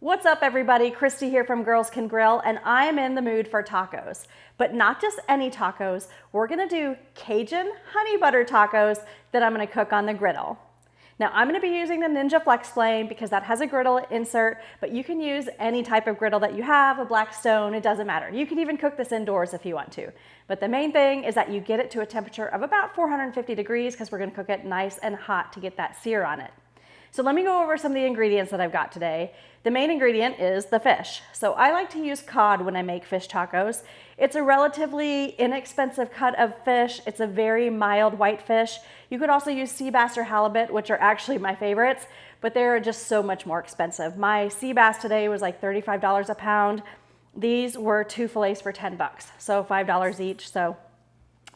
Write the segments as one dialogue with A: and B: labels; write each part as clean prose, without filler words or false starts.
A: What's up everybody, Christy here from Girls Can Grill, and I am in the mood for tacos. But not just any tacos, we're gonna do Cajun honey butter tacos that I'm gonna cook on the griddle. Now I'm gonna be using the Ninja FlexFlame because that has a griddle insert, but you can use any type of griddle that you have, a Blackstone, it doesn't matter. You can even cook this indoors if you want to. But the main thing is that you get it to a temperature of about 450 degrees because we're gonna cook it nice and hot to get that sear on it. So let me go over some of the ingredients that I've got today. The main ingredient is the fish. So I like to use cod when I make fish tacos. It's a relatively inexpensive cut of fish. It's a very mild white fish. You could also use sea bass or halibut, which are actually my favorites, but they're just so much more expensive. My sea bass today was like $35 a pound. These were 2 fillets for 10 bucks, so $5 each, so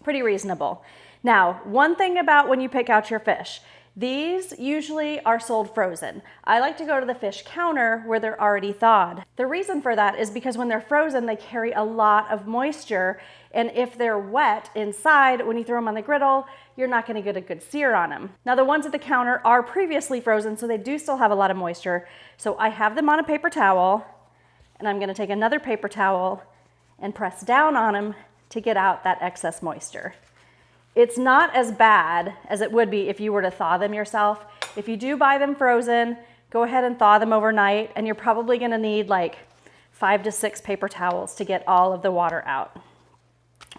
A: pretty reasonable. Now, one thing about when you pick out your fish, these usually are sold frozen. I like to go to the fish counter where they're already thawed. The reason for that is because when they're frozen, they carry a lot of moisture, and if they're wet inside, when you throw them on the griddle, you're not gonna get a good sear on them. Now the ones at the counter are previously frozen, so they do still have a lot of moisture. So I have them on a paper towel, and I'm gonna take another paper towel and press down on them to get out that excess moisture. It's not as bad as it would be if you were to thaw them yourself. If you do buy them frozen, go ahead and thaw them overnight, and you're probably gonna need like 5 to 6 paper towels to get all of the water out,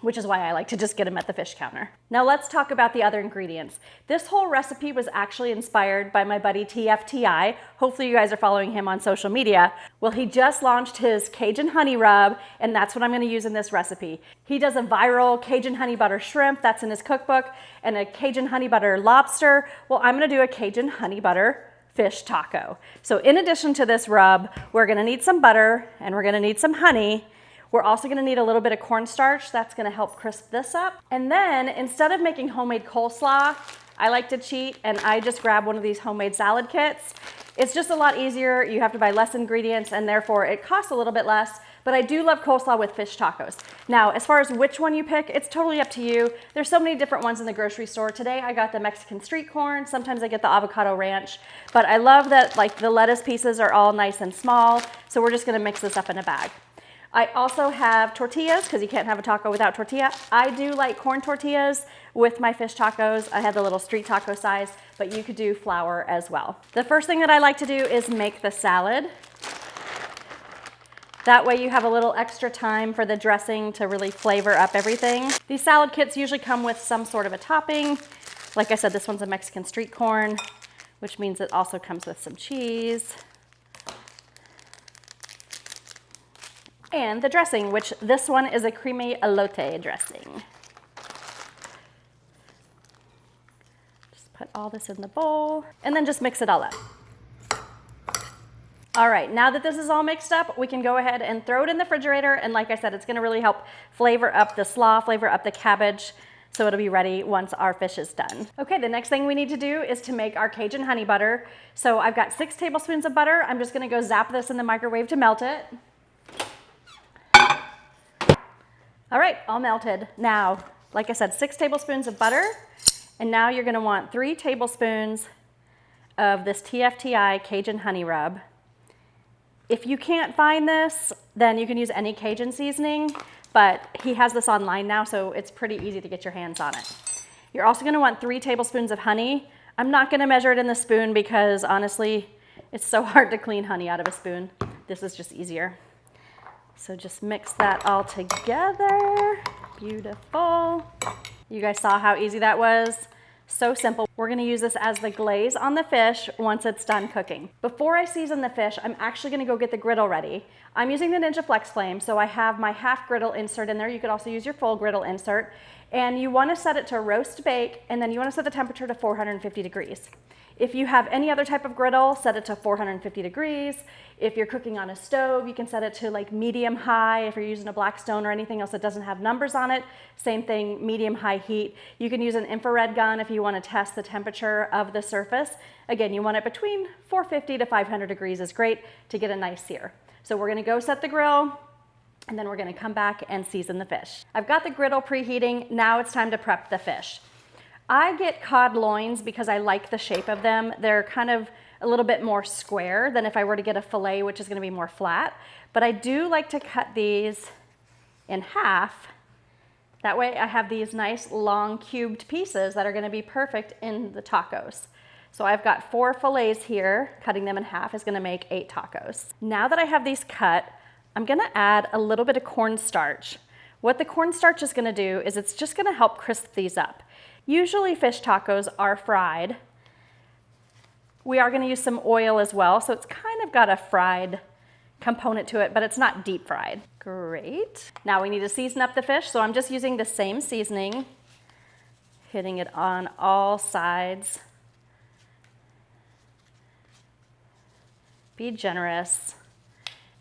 A: which is why I like to just get them at the fish counter. Now let's talk about the other ingredients. This whole recipe was actually inspired by my buddy TFTI. Hopefully you guys are following him on social media. Well, he just launched his Cajun honey rub, and that's what I'm gonna use in this recipe. He does a viral Cajun honey butter shrimp, that's in his cookbook, and a Cajun honey butter lobster. Well, I'm gonna do a Cajun honey butter fish taco. So in addition to this rub, we're gonna need some butter, and we're gonna need some honey. We're also gonna need a little bit of cornstarch. That's gonna help crisp this up. And then instead of making homemade coleslaw, I like to cheat and I just grab one of these homemade salad kits. It's just a lot easier. You have to buy less ingredients and therefore it costs a little bit less, but I do love coleslaw with fish tacos. Now, as far as which one you pick, it's totally up to you. There's so many different ones in the grocery store. Today I got the Mexican street corn. Sometimes I get the avocado ranch, but I love that like the lettuce pieces are all nice and small. So we're just gonna mix this up in a bag. I also have tortillas because you can't have a taco without tortilla. I do like corn tortillas with my fish tacos. I had the little street taco size, but you could do flour as well. The first thing that I like to do is make the salad. That way you have a little extra time for the dressing to really flavor up everything. These salad kits usually come with some sort of a topping. Like I said, this one's a Mexican street corn, which means it also comes with some cheese. And the dressing, which this one is a creamy elote dressing. Just put all this in the bowl and then just mix it all up. All right, now that this is all mixed up, we can go ahead and throw it in the refrigerator. And like I said, it's gonna really help flavor up the slaw, flavor up the cabbage, so it'll be ready once our fish is done. Okay, the next thing we need to do is to make our Cajun honey butter. So I've got 6 tablespoons of butter. I'm just gonna go zap this in the microwave to melt it. All right, all melted. Now, like I said, 6 tablespoons of butter, and now you're gonna want 3 tablespoons of this TFTI Cajun honey rub. If you can't find this, then you can use any Cajun seasoning, but he has this online now, so it's pretty easy to get your hands on it. You're also gonna want 3 tablespoons of honey. I'm not gonna measure it in the spoon because honestly, it's so hard to clean honey out of a spoon. This is just easier. So just mix that all together. Beautiful. You guys saw how easy that was? So simple. We're gonna use this as the glaze on the fish once it's done cooking. Before I season the fish, I'm actually gonna go get the griddle ready. I'm using the Ninja FlexFlame, so I have my half griddle insert in there. You could also use your full griddle insert. And you wanna set it to roast bake, and then you wanna set the temperature to 450 degrees. If you have any other type of griddle, set it to 450 degrees. If you're cooking on a stove, you can set it to like medium high. If you're using a Blackstone or anything else that doesn't have numbers on it, same thing, medium high heat. You can use an infrared gun if you want to test the temperature of the surface. Again, you want it between 450 to 500 degrees is great to get a nice sear. So we're gonna go set the grill, and then we're gonna come back and season the fish. I've got the griddle preheating. Now it's time to prep the fish. I get cod loins because I like the shape of them. They're kind of a little bit more square than if I were to get a fillet, which is gonna be more flat. But I do like to cut these in half. That way I have these nice long cubed pieces that are gonna be perfect in the tacos. So I've got 4 fillets here. Cutting them in half is gonna make 8 tacos. Now that I have these cut, I'm gonna add a little bit of cornstarch. What the cornstarch is gonna do is it's just gonna help crisp these up. Usually fish tacos are fried. We are gonna use some oil as well, so it's kind of got a fried component to it, but it's not deep fried. Great. Now we need to season up the fish, so I'm just using the same seasoning, hitting it on all sides. Be generous.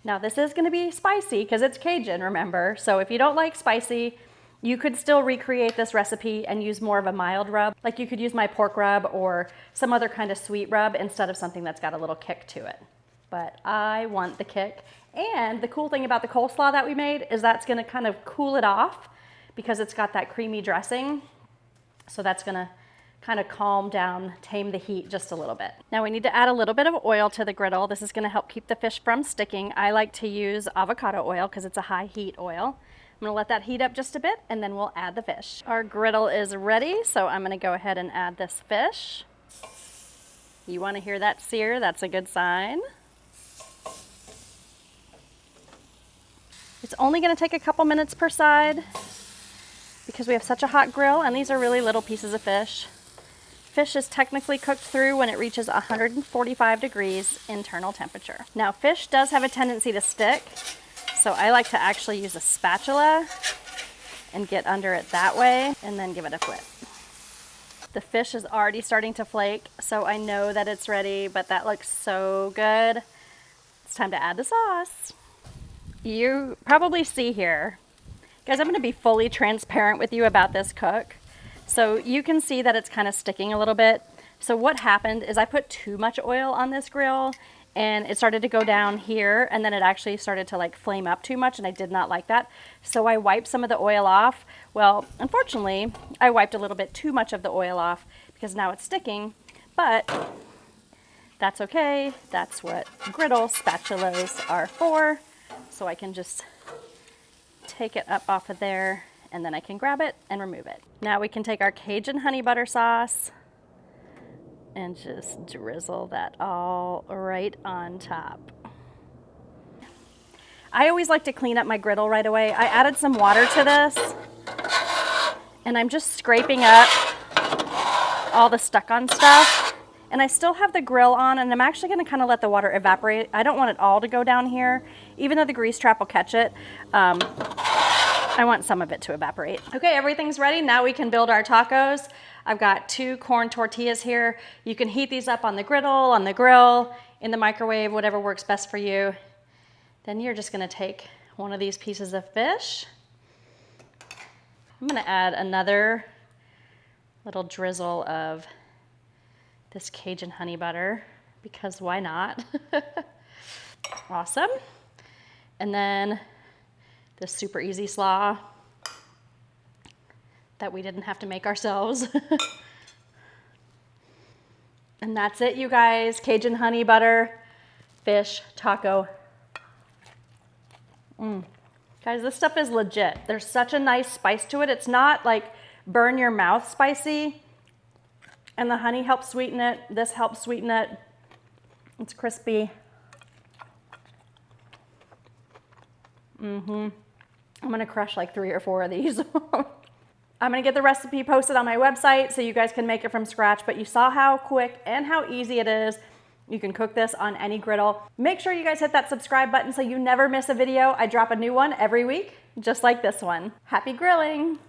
A: Now this is gonna be spicy because it's Cajun, remember? So if you don't like spicy, you could still recreate this recipe and use more of a mild rub. Like you could use my pork rub or some other kind of sweet rub instead of something that's got a little kick to it. But I want the kick. And the cool thing about the coleslaw that we made is that's gonna kind of cool it off because it's got that creamy dressing. So that's gonna kind of calm down, tame the heat just a little bit. Now we need to add a little bit of oil to the griddle. This is gonna help keep the fish from sticking. I like to use avocado oil because it's a high heat oil. I'm gonna let that heat up just a bit and then we'll add the fish. Our griddle is ready, so I'm gonna go ahead and add this fish. You wanna hear that sear? That's a good sign. It's only gonna take a couple minutes per side because we have such a hot grill and these are really little pieces of fish. Fish is technically cooked through when it reaches 145 degrees internal temperature. Now fish does have a tendency to stick, so I like to actually use a spatula and get under it that way and then give it a flip. The fish is already starting to flake, so I know that it's ready, but that looks so good. It's time to add the sauce. You probably see here, guys, I'm gonna be fully transparent with you about this cook. So you can see that it's kind of sticking a little bit. So what happened is I put too much oil on this grill and it started to go down here and then it actually started to like flame up too much and I did not like that. So I wiped some of the oil off. Well, unfortunately, I wiped a little bit too much of the oil off because now it's sticking, but that's okay. That's what griddle spatulas are for. So I can just take it up off of there and then I can grab it and remove it. Now we can take our Cajun honey butter sauce and just drizzle that all right on top. I always like to clean up my griddle right away. I added some water to this and I'm just scraping up all the stuck on stuff. And I still have the grill on and I'm actually gonna kind of let the water evaporate. I don't want it all to go down here, even though the grease trap will catch it. I want some of it to evaporate. Okay, everything's ready. Now we can build our tacos. I've got 2 corn tortillas here. You can heat these up on the griddle, on the grill, in the microwave, whatever works best for you. Then you're just gonna take one of these pieces of fish. I'm gonna add another little drizzle of this Cajun honey butter because why not? Awesome. And then this super easy slaw that we didn't have to make ourselves. And that's it, you guys. Cajun honey butter fish taco. Guys, this stuff is legit. There's such a nice spice to it. It's not like burn your mouth spicy. And the honey helps sweeten it. This helps sweeten it. It's crispy. I'm gonna crush like 3 or 4 of these. I'm gonna get the recipe posted on my website so you guys can make it from scratch, but you saw how quick and how easy it is. You can cook this on any griddle. Make sure you guys hit that subscribe button so you never miss a video. I drop a new one every week, just like this one. Happy grilling.